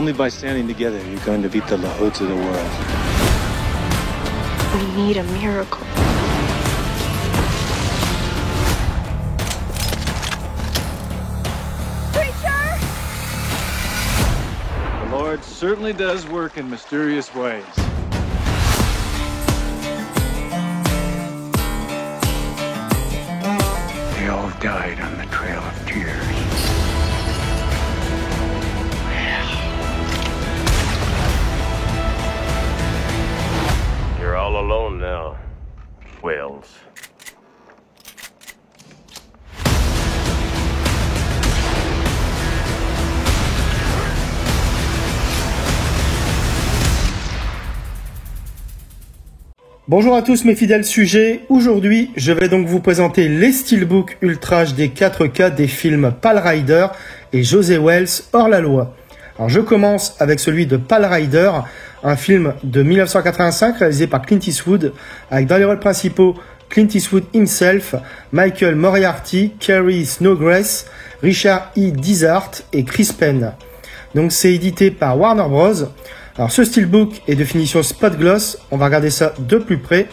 only by standing together you're going to beat the Lahoots of the world. We need a miracle. The Lord certainly does work in mysterious ways. They all died on the Trail of Tears. You're all alone now, Wales. Bonjour à tous mes fidèles sujets, aujourd'hui je vais donc vous présenter les steelbooks ultra HD 4K des films Pale Rider et José Wales hors la loi. Alors je commence avec celui de Pale Rider, un film de 1985 réalisé par Clint Eastwood, avec dans les rôles principaux Clint Eastwood himself, Michael Moriarty, Kerry Snodgrass, Richard E. Dizart et Chris Penn. Donc c'est édité par Warner Bros. Alors ce steelbook est de finition spot gloss, on va regarder ça de plus près.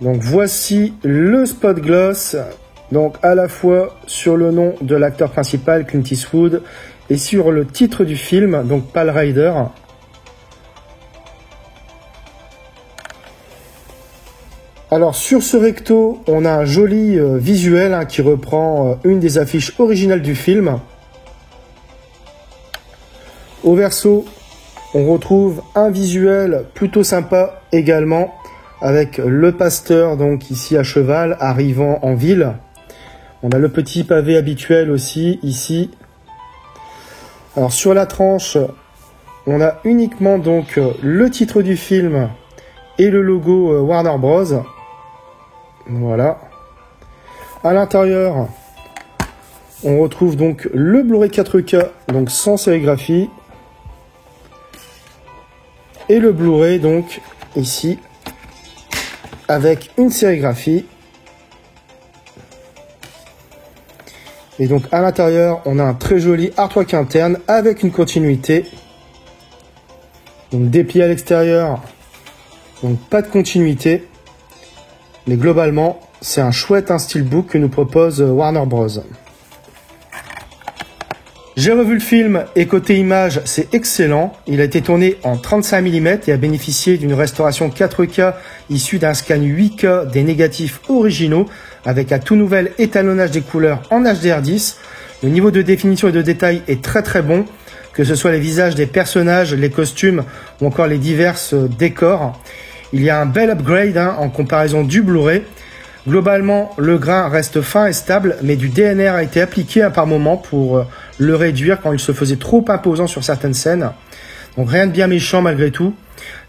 Donc voici le spot gloss, donc à la fois sur le nom de l'acteur principal Clint Eastwood et sur le titre du film, donc Pale Rider. Alors sur ce recto, on a un joli visuel qui reprend une des affiches originales du film. Au verso, on retrouve un visuel plutôt sympa également, avec le pasteur donc ici à cheval arrivant en ville. On a le petit pavé habituel aussi ici. Alors sur la tranche, on a uniquement donc le titre du film et le logo Warner Bros. Voilà. À l'intérieur, on retrouve donc le Blu-ray 4K, donc sans sérigraphie. Et le Blu-ray donc ici avec une sérigraphie. Et donc à l'intérieur on a un très joli artwork interne avec une continuité. Donc déplié à l'extérieur, donc pas de continuité. Mais globalement c'est un chouette steelbook que nous propose Warner Bros. J'ai revu le film et côté image, c'est excellent. Il a été tourné en 35 mm et a bénéficié d'une restauration 4K issue d'un scan 8K des négatifs originaux avec un tout nouvel étalonnage des couleurs en HDR10. Le niveau de définition et de détail est très bon, que ce soit les visages des personnages, les costumes ou encore les divers décors. Il y a un bel upgrade en comparaison du Blu-ray. Globalement, le grain reste fin et stable, mais du DNR a été appliqué par moment pour le réduire quand il se faisait trop imposant sur certaines scènes. Donc rien de bien méchant malgré tout.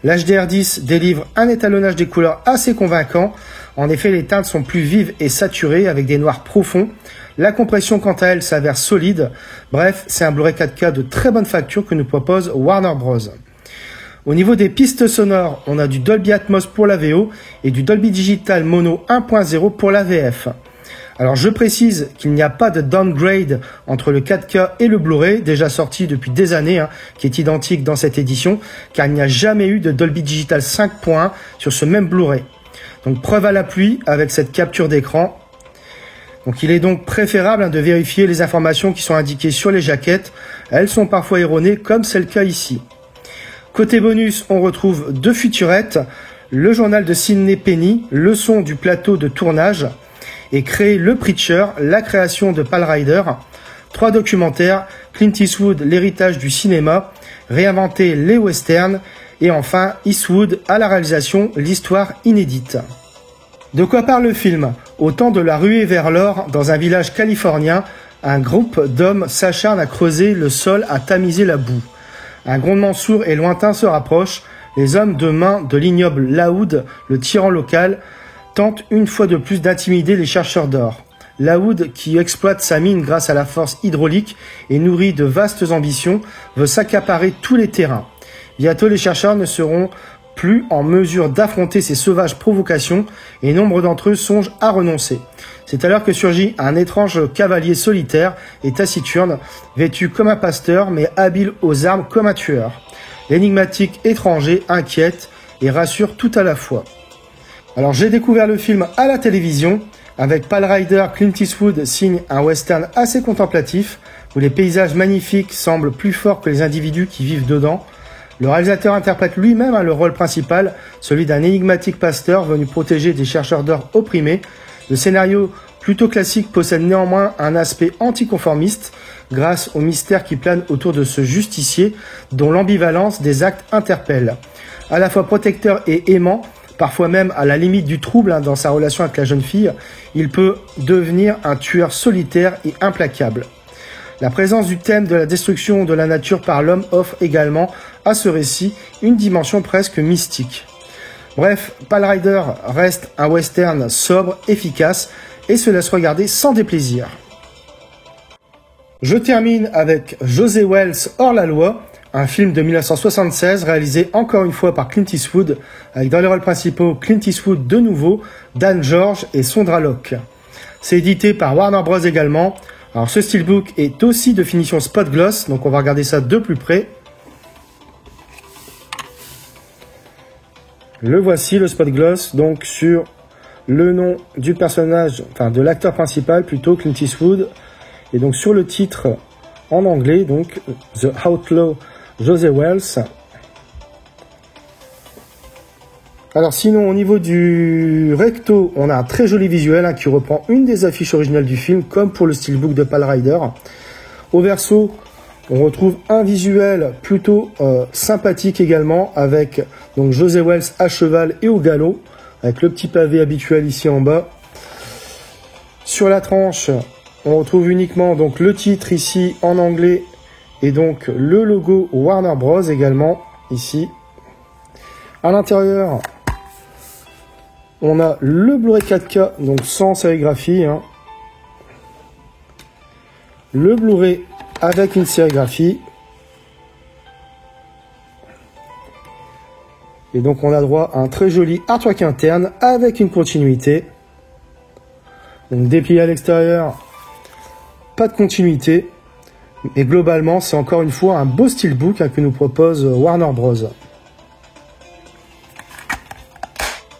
L'HDR10 délivre un étalonnage des couleurs assez convaincant. En effet, les teintes sont plus vives et saturées avec des noirs profonds. La compression quant à elle s'avère solide. Bref, c'est un Blu-ray 4K de très bonne facture que nous propose Warner Bros. Au niveau des pistes sonores, on a du Dolby Atmos pour la VO et du Dolby Digital Mono 1.0 pour la VF. Alors je précise qu'il n'y a pas de downgrade entre le 4K et le Blu-ray, déjà sorti depuis des années, qui est identique dans cette édition, car il n'y a jamais eu de Dolby Digital 5.1 sur ce même Blu-ray. Donc preuve à l'appui avec cette capture d'écran. Donc il est donc préférable de vérifier les informations qui sont indiquées sur les jaquettes. Elles sont parfois erronées comme c'est le cas ici. Côté bonus, on retrouve deux featurettes, le journal de Sidney Penny, le son du plateau de tournage, et créer le Preacher, la création de Pale Rider, 3 documentaires, Clint Eastwood, l'héritage du cinéma, réinventer les westerns, et enfin Eastwood à la réalisation, l'histoire inédite. De quoi parle le film? Au temps de la ruée vers l'or, dans un village californien, un groupe d'hommes s'acharne à creuser le sol, à tamiser la boue. Un grondement sourd et lointain se rapproche. Les hommes de main de l'ignoble Laoud, le tyran local, tentent une fois de plus d'intimider les chercheurs d'or. Laoud, qui exploite sa mine grâce à la force hydraulique et nourrit de vastes ambitions, veut s'accaparer tous les terrains. Bientôt, les chercheurs ne seront plus en mesure d'affronter ces sauvages provocations et nombre d'entre eux songent à renoncer. C'est alors que surgit un étrange cavalier solitaire et taciturne, vêtu comme un pasteur mais habile aux armes comme un tueur. L'énigmatique étranger inquiète et rassure tout à la fois. Alors j'ai découvert le film à la télévision. Avec Pale Rider, Clint Eastwood signe un western assez contemplatif, où les paysages magnifiques semblent plus forts que les individus qui vivent dedans. Le réalisateur interprète lui-même le rôle principal, celui d'un énigmatique pasteur venu protéger des chercheurs d'or opprimés. Le scénario plutôt classique possède néanmoins un aspect anticonformiste, grâce au mystère qui plane autour de ce justicier, dont l'ambivalence des actes interpelle. À la fois protecteur et aimant, parfois même à la limite du trouble dans sa relation avec la jeune fille, il peut devenir un tueur solitaire et implacable. La présence du thème de la destruction de la nature par l'homme offre également à ce récit une dimension presque mystique. Bref, Pale Rider reste un western sobre, efficace et se laisse regarder sans déplaisir. Je termine avec José Wells hors la loi, un film de 1976 réalisé encore une fois par Clint Eastwood, avec dans les rôles principaux Clint Eastwood de nouveau, Dan George et Sondra Locke. C'est édité par Warner Bros également. Alors ce steelbook est aussi de finition spot gloss, donc on va regarder ça de plus près. Le voici, le spot gloss, donc sur le nom du personnage, enfin de l'acteur principal plutôt, Clint Eastwood, et donc sur le titre en anglais, donc The Outlaw José Wells. Alors sinon au niveau du recto, on a un très joli visuel qui reprend une des affiches originales du film, comme pour le steelbook de Pale Rider. Au verso, on retrouve un visuel plutôt sympathique également, avec donc José Wells à cheval et au galop, avec le petit pavé habituel ici en bas. Sur la tranche, on retrouve uniquement donc le titre ici en anglais et donc le logo Warner Bros également ici. À l'intérieur, on a le Blu-ray 4K, donc sans sérigraphie. Le Blu-ray avec une sérigraphie. Et donc on a droit à un très joli artwork interne avec une continuité. Donc déplié à l'extérieur, pas de continuité. Et globalement, c'est encore une fois un beau steelbook que nous propose Warner Bros.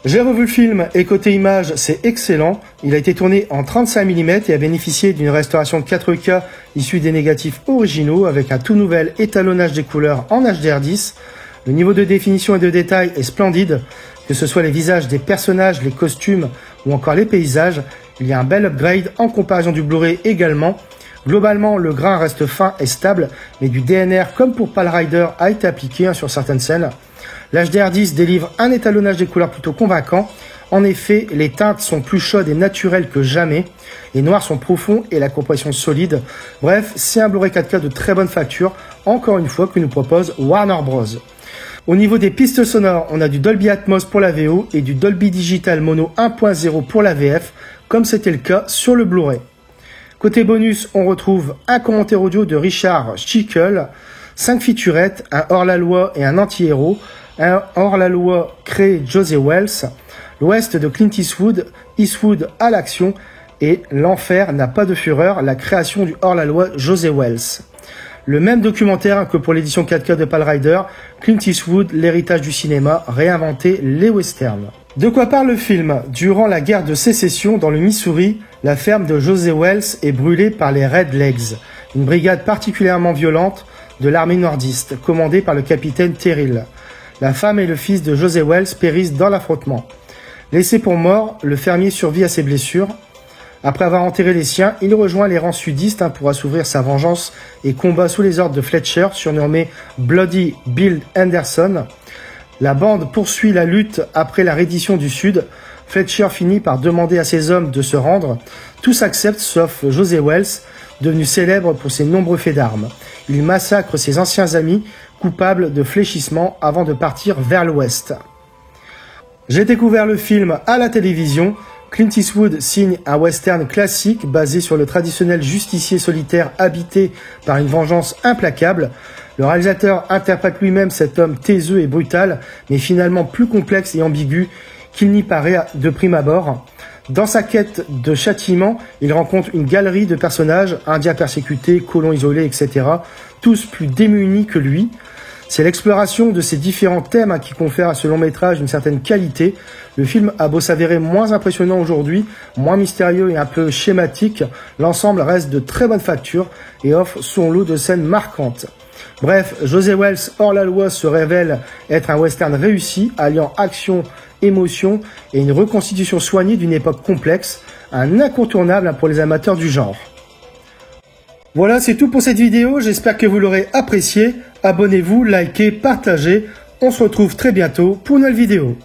J'ai revu le film et côté image, c'est excellent. Il a été tourné en 35 mm et a bénéficié d'une restauration 4K issue des négatifs originaux avec un tout nouvel étalonnage des couleurs en HDR10. Le niveau de définition et de détail est splendide, que ce soit les visages des personnages, les costumes ou encore les paysages. Il y a un bel upgrade en comparaison du Blu-ray également. Globalement, le grain reste fin et stable, mais du DNR comme pour Pale Rider a été appliqué sur certaines scènes. L'HDR10 délivre un étalonnage des couleurs plutôt convaincant. En effet, les teintes sont plus chaudes et naturelles que jamais. Les noirs sont profonds et la compression solide. Bref, c'est un Blu-ray 4K de très bonne facture, encore une fois que nous propose Warner Bros. Au niveau des pistes sonores, on a du Dolby Atmos pour la VO et du Dolby Digital Mono 1.0 pour la VF, comme c'était le cas sur le Blu-ray. Côté bonus, on retrouve un commentaire audio de Richard Schickel, 5 featurettes, un hors-la-loi et un anti-héros, un hors-la-loi créé José Wells, l'Ouest de Clint Eastwood, Eastwood à l'action, et L'Enfer n'a pas de fureur, la création du hors-la-loi José Wells. Le même documentaire que pour l'édition 4K de Pale Rider, Clint Eastwood, l'héritage du cinéma, réinventer les westerns. De quoi parle le film ? Durant la guerre de sécession dans le Missouri, la ferme de José Wells est brûlée par les Red Legs, une brigade particulièrement violente de l'armée nordiste, commandée par le capitaine Terrill. La femme et le fils de José Wells périssent dans l'affrontement. Laissé pour mort, le fermier survit à ses blessures. Après avoir enterré les siens, il rejoint les rangs sudistes pour assouvir sa vengeance et combat sous les ordres de Fletcher, surnommé Bloody Bill Anderson. La bande poursuit la lutte après la reddition du Sud. Fletcher finit par demander à ses hommes de se rendre. Tous acceptent sauf José Wells, devenu célèbre pour ses nombreux faits d'armes. Il massacre ses anciens amis, coupables de fléchissement avant de partir vers l'ouest. J'ai découvert le film à la télévision. Clint Eastwood signe un western classique basé sur le traditionnel justicier solitaire habité par une vengeance implacable. Le réalisateur interprète lui-même cet homme taiseux et brutal, mais finalement plus complexe et ambigu qu'il n'y paraît de prime abord. Dans sa quête de châtiment, il rencontre une galerie de personnages, indiens persécutés, colons isolés, etc., tous plus démunis que lui. C'est l'exploration de ces différents thèmes qui confère à ce long métrage une certaine qualité. Le film a beau s'avérer moins impressionnant aujourd'hui, moins mystérieux et un peu schématique, l'ensemble reste de très bonne facture et offre son lot de scènes marquantes. Bref, José Welles hors la loi se révèle être un western réussi, alliant action, émotion et une reconstitution soignée d'une époque complexe, un incontournable pour les amateurs du genre. Voilà, c'est tout pour cette vidéo, j'espère que vous l'aurez apprécié. Abonnez-vous, likez, partagez. On se retrouve très bientôt pour une nouvelle vidéo.